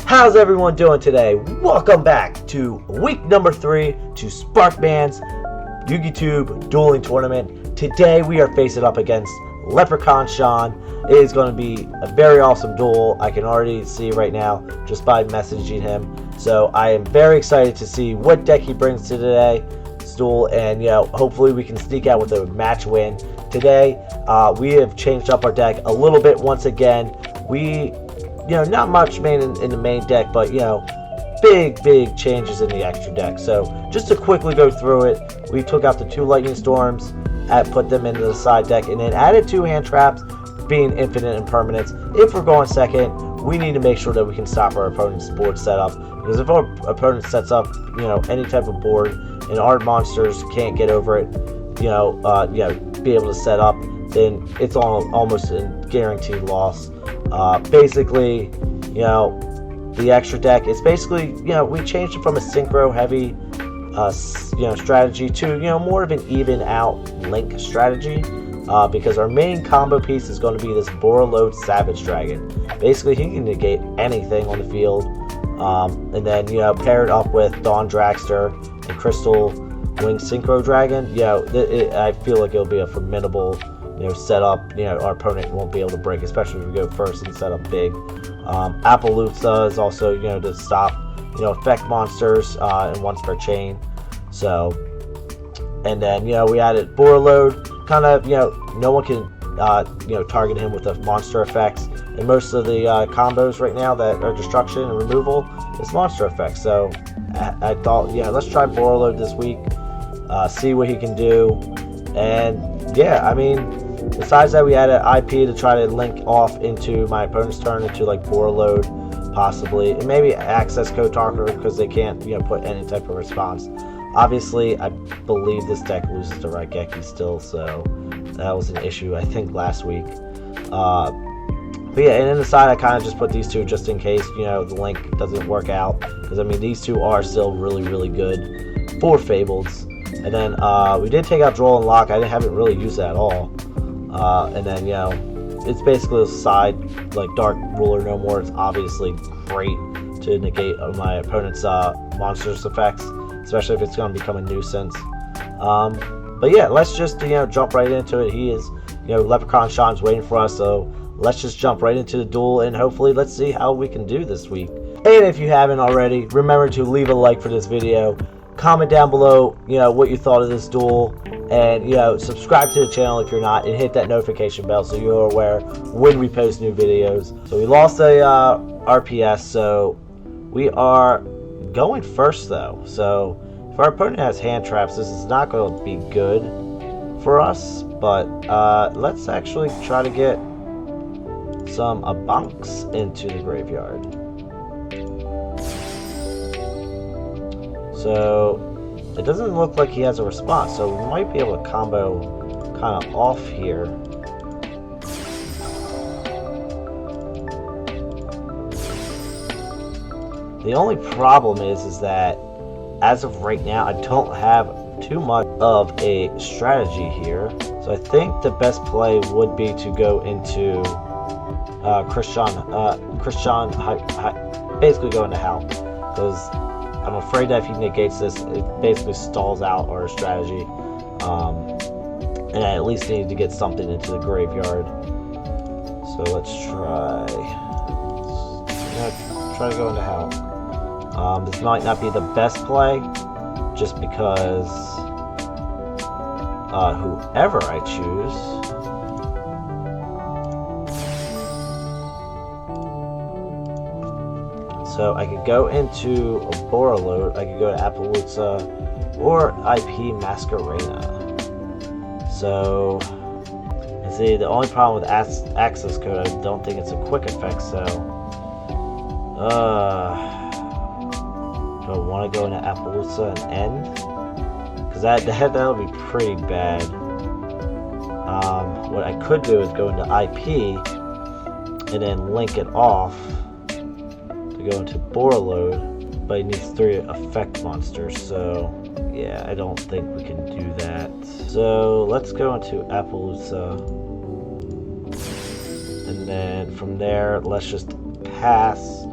How's everyone doing today? Welcome back to week number 3 to Sparkman's Yugitube Dueling Tournament. Today we are facing up against Leprechaun Shaun. It is going to be a very awesome duel. I can already see right now just by messaging him. So I am very excited to see what deck he brings to today's duel, and hopefully we can sneak out with a match win. Today we have changed up our deck a little bit once again. We not much in the main deck, but big changes in the extra deck. So just to quickly go through it, we took out the 2 lightning storms, put them into the side deck, and then added 2 hand traps, being infinite impermanence. If we're going second, we need to make sure that we can stop our opponent's board setup, because if our opponent sets up any type of board and our monsters can't get over it, be able to set up, then it's almost a guaranteed loss. Basically, the extra deck is basically, we changed it from a synchro heavy strategy to more of an even out link strategy, because our main combo piece is going to be this Borreload Savage Dragon. Basically, he can negate anything on the field, and then paired up with Dawn Dragster and Crystal Wing Synchro Dragon. I feel like it'll be a formidable setup. Our opponent won't be able to break, especially if we go first and set up big. Appaloosa is also to stop effect monsters in once per chain. So, and then we added Borreload. Kind of no one can target him with the monster effects, and most of the combos right now that are destruction and removal is monster effects. So I thought let's try Borreload this week, see what he can do. And besides that, we added IP to try to link off into my opponent's turn into like Borreload, possibly, and maybe access code talker, because they can't put any type of response. Obviously, I believe this deck loses to Raigeki still, so that was an issue I think last week. But yeah, and in the side I kind of just put these 2 just in case the link doesn't work out, because these 2 are still really good for Fableds. And then we did take out Duel and Lock. I haven't really used that at all. And then it's basically a side like Dark Ruler No More. It's obviously great to negate my opponent's monsters effects, especially if it's going to become a nuisance. But yeah, let's just jump right into it. He is Leprechaun Shaun's waiting for us, so let's just jump right into the duel, and hopefully let's see how we can do this week. And if you haven't already, remember to leave a like for this video, comment down below what you thought of this duel, and subscribe to the channel if you're not, and hit that notification bell so you're aware when we post new videos. So we lost a RPS, so we are going first though. So if our opponent has hand traps, this is not going to be good for us, but let's actually try to get some bunks into the graveyard. So it doesn't look like he has a response, so we might be able to combo kind of off here. The only problem is that as of right now, I don't have too much of a strategy here. So I think the best play would be to go into basically go into Help, because I'm afraid that if he negates this, it basically stalls out our strategy. And I at least need to get something into the graveyard. So let's try to go into Help. This might not be the best play, just because whoever I choose, so I could go into a Borreload, I could go to Appaloosa, or IP Masquerena. So, you see, the only problem with access code, I don't think it's a quick effect, so do I want to go into Appaloosa and end? Because that would be pretty bad. What I could do is go into IP and then link it off to go into Borreload, but it needs 3 effect monsters, so yeah, I don't think we can do that. So let's go into Appaloosa, and then from there let's just pass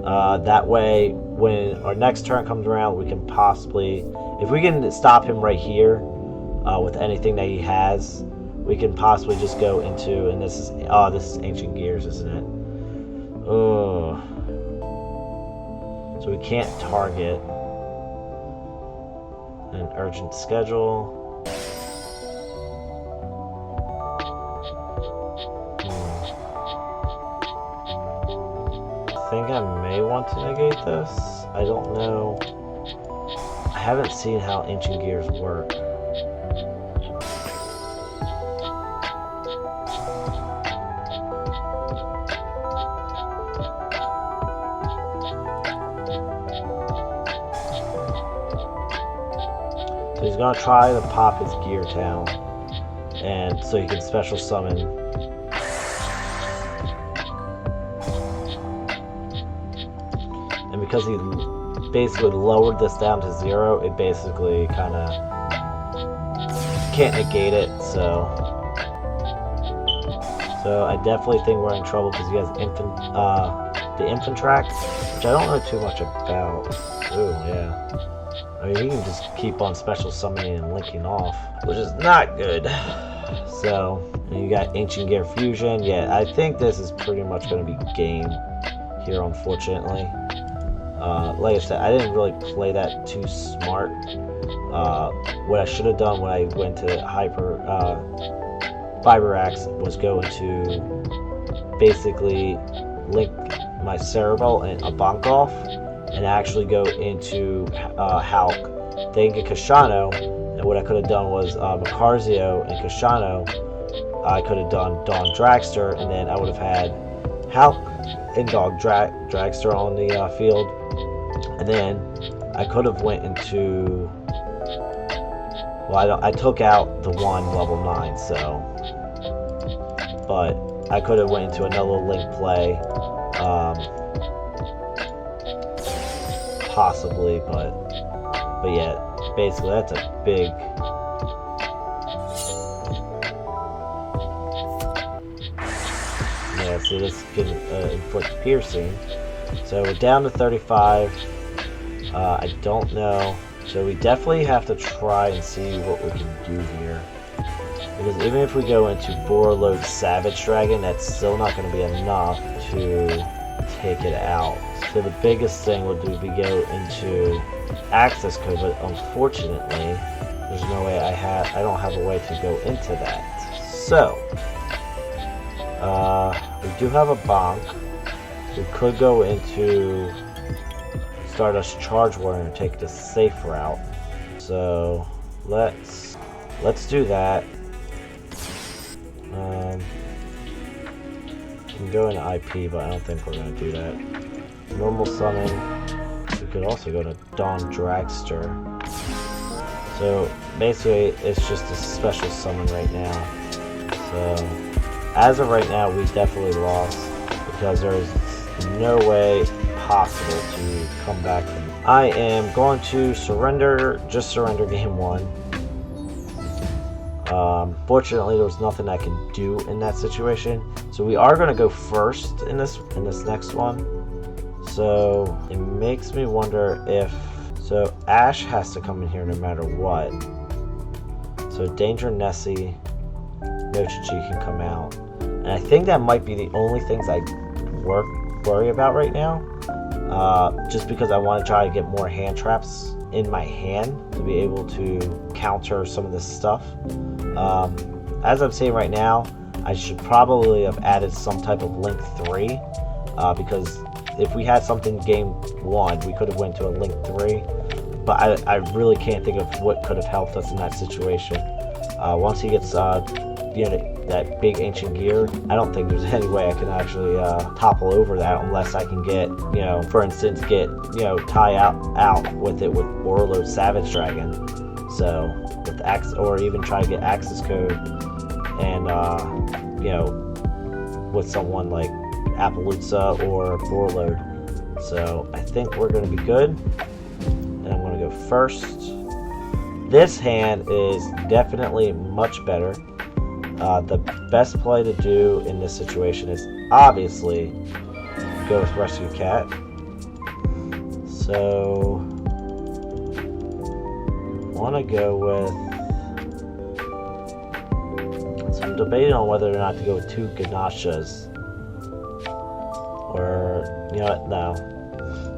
That way, when our next turn comes around, we can possibly, if we can stop him right here with anything that he has, we can possibly just go into, and this is Ancient Gears, isn't it? Oh, so we can't target an urgent schedule. I think I may want to negate this. I don't know. I haven't seen how Ancient Gears work. So he's gonna try to pop his Gear Town, and so he can special summon. And because he basically lowered this down to 0, it basically kind of can't negate it, so I definitely think we're in trouble because he has the Infantrack, which I don't know too much about. Ooh, yeah. I mean, he can just keep on special summoning and linking off, which is not good. So, and you got Ancient Gear Fusion. Yeah, I think this is pretty much going to be game here, unfortunately. Like I said, I didn't really play that too smart. What I should have done when I went to Vibarax was go into basically link my Cerebral and a Bonkoff and actually go into Hulk, then get Kashano, and what I could have done was Makarzio and Kashano. I could have done Dawn Dragster, and then I would have had Hulk and Dog Dragster on the field. And then I could have went into, well, I took out the one level 9, so, but I could have went into another link play, possibly, but yeah, basically that's a big, yeah, see, this can inflict piercing. So we're down to 35. I don't know. So we definitely have to try and see what we can do here. Because even if we go into Borreload Savage Dragon, that's still not going to be enough to take it out. So the biggest thing would be go into Access Code, but unfortunately, there's no way I don't have a way to go into that. So, we do have a Bonk. We could go into Stardust Charge Warrior and take the safe route. So let's do that. We can go into IP, but I don't think we're gonna do that. Normal summon. We could also go to Dawn Dragster. So basically, it's just a special summon right now. So as of right now, we definitely lost because there's no way possible to come back from it. I am going to surrender game 1. Fortunately, there was nothing I can do in that situation, so we are going to go first in this next one. So it makes me wonder if Ash has to come in here no matter what. So Danger Nessie, Nochichi can come out, and I think that might be the only things I worry about right now, just because I want to try to get more hand traps in my hand to be able to counter some of this stuff. As I'm saying right now, I should probably have added some type of Link 3, because if we had something game 1, we could have went to a Link 3, but I really can't think of what could have helped us in that situation. Once he gets that big Ancient Gear, I don't think there's any way I can actually topple over that unless I can get, for instance, tie out with it with Borreload Savage Dragon. So with or even try to get Access Code and with someone like Appaloosa or Borreload. So I think we're going to be good, and I'm going to go first. This hand is definitely much better. The best play to do in this situation is obviously go with Rescue Cat. So I want to go with. So I'm debating on whether or not to go with 2 Ganashas. Or, you know what, no.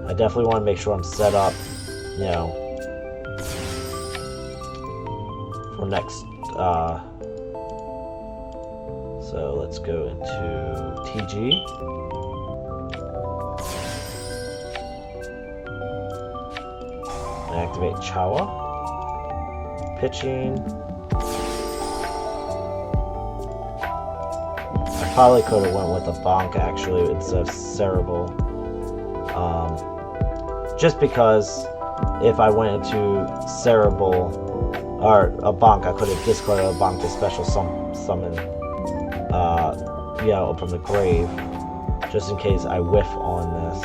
I definitely want to make sure I'm set up, you know, for next, so let's go into TG. And activate Chawa. Pitching. I probably could have went with a Bonk actually instead of Cerebral. Just because if I went into Cerebral or a Bonk, I could have discarded a Bonk to special summon, you know, from the grave, just in case I whiff on this.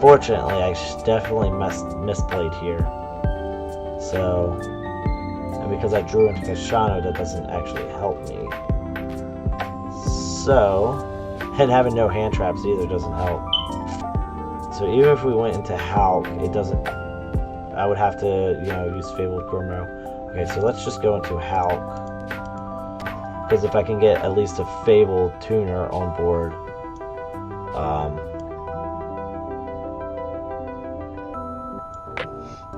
Fortunately, I definitely misplayed here. So, and because I drew into Kashano, that doesn't actually help me. So, and having no hand traps either doesn't help. So even if we went into Hulk, it doesn't. I would have to, you know, use Fabled Grimro. Okay, so let's just go into Hulk, because if I can get at least a Fabled Tuner on board,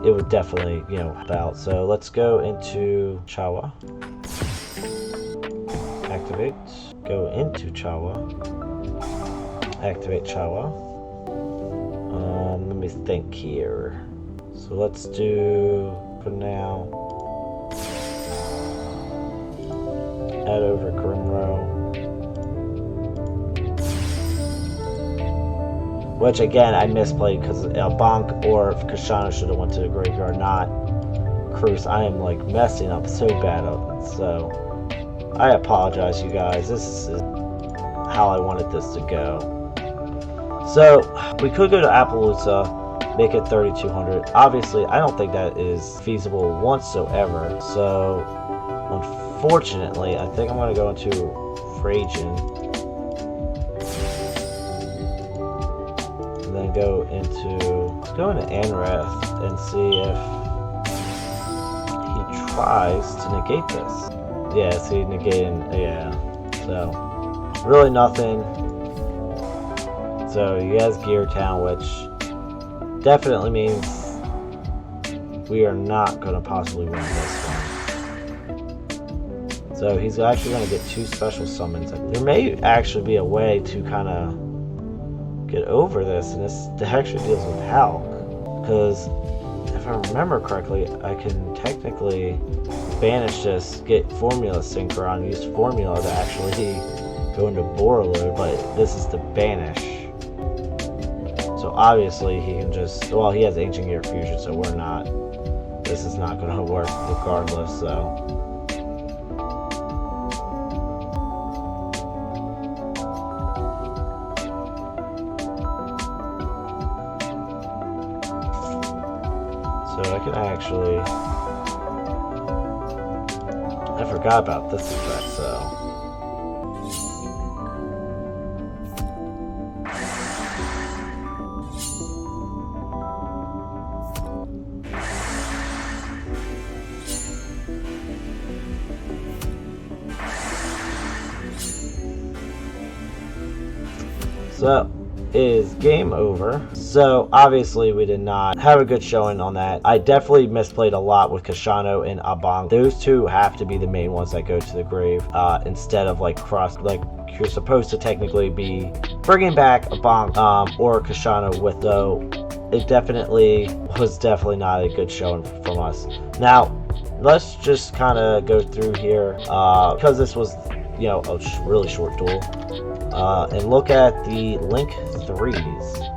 it would definitely, you know, help out. So let's go into Chawa. Activate. Go into Chawa. Activate Chawa. Let me think here. So let's do, for now, add over Grimro. Which again, I misplayed because Bonk or Kashana should have went to the graveyard, not Cruz. I am like messing up so bad up. So I apologize, you guys. This is how I wanted this to go. So we could go to Appaloosa, make it 3,200. Obviously, I don't think that is feasible whatsoever. So unfortunately, I think I'm going to go into Fragen. And then go into, let's go into Anrath and see if he tries to negate this. Yeah, see, negating, yeah. So, really nothing. So, he has Gear Town, which definitely means we are not going to possibly win this one. So, he's actually going to get 2 special summons. There may actually be a way to kind of get over this, and this actually deals with Hulk, because if I remember correctly, I can technically banish this, get Formula Synchron, use Formula to actually go into Borreload, but this is the banish. So obviously he can just, well, he has Ancient Gear Fusion, so we're not, this is not going to work regardless, so. So I can actually, I forgot about this effect, so. So, is game over. So, obviously, we did not have a good showing on that. I definitely misplayed a lot with Kashano and Abang. Those two have to be the main ones that go to the grave, instead of, like, like, you're supposed to technically be bringing back Abang, or Kashano with, though, it definitely was not a good showing from us. Now, let's just kind of go through here, because this was, you know, a really short duel. And look at the Link 3s.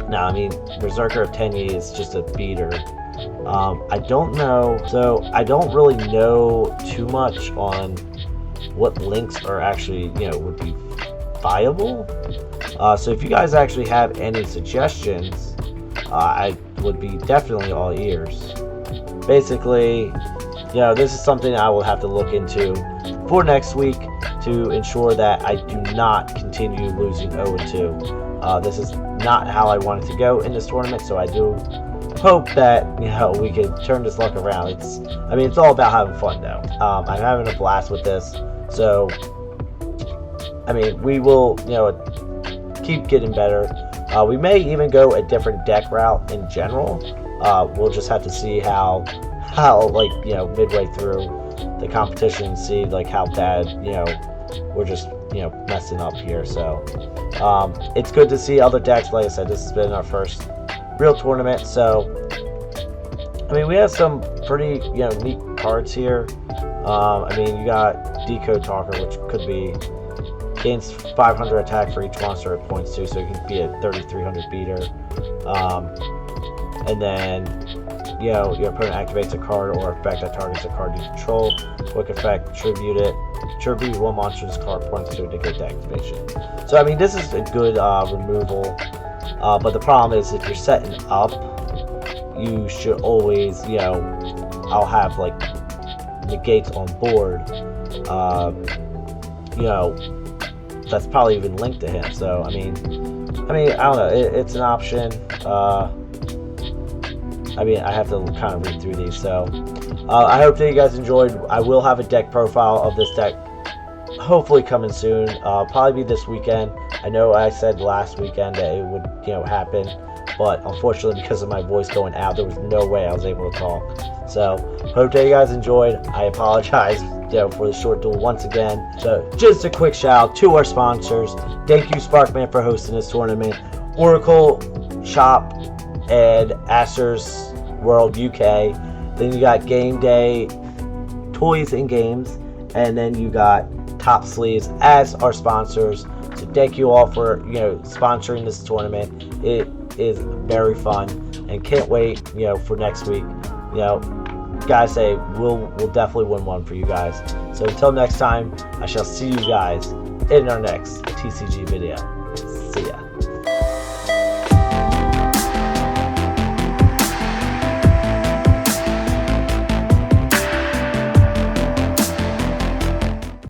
Now, I mean, Berserker of Tenyi is just a beater. I don't know, so I don't really know too much on what links are actually, you know, would be viable. So if you guys actually have any suggestions, I would be definitely all ears. Basically, you know, this is something I will have to look into for next week to ensure that I do not continue losing 0-2. This is not how I wanted to go in this tournament, so I do hope that, you know, we can turn this luck around. It's all about having fun though. I'm having a blast with this, so we will, you know, keep getting better. We may even go a different deck route in general. We'll just have to see how like, you know, midway through the competition, see like how bad, you know, we're just, you know, messing up here. So it's good to see other decks. Like I said, this has been our first real tournament, so we have some pretty, you know, neat cards here. You got Decode Talker, which could be gains 500 attack for each monster it points to, so it can be a 3300 beater. And then, you know, your opponent activates a card or effect that targets a card you control. Quick effect, tribute it. Tribute one monster this card points to negate the activation. So this is a good removal. But the problem is, if you're setting up, you should always, you know, I'll have like negates on board. You know, that's probably even linked to him. So I don't know. It's an option. I have to kind of read through these. So I hope that you guys enjoyed. I will have a deck profile of this deck hopefully coming soon. Probably be this weekend. I know I said last weekend that it would, you know, happen, but unfortunately, because of my voice going out, there was no way I was able to talk. So hope that you guys enjoyed. I apologize, you know, for the short duel once again. So just a quick shout out to our sponsors. Thank you, Sparkman, for hosting this tournament. Oracle Shop and Astor's World UK. Then you got Game Day Toys and Games, and then you got Top Sleeves as our sponsors. So thank you all for, you know, sponsoring this tournament. It is very fun, and can't wait, you know, for next week. You know, guys, say we'll definitely win one for you guys. So until next time, I shall see you guys in our next TCG video. See ya.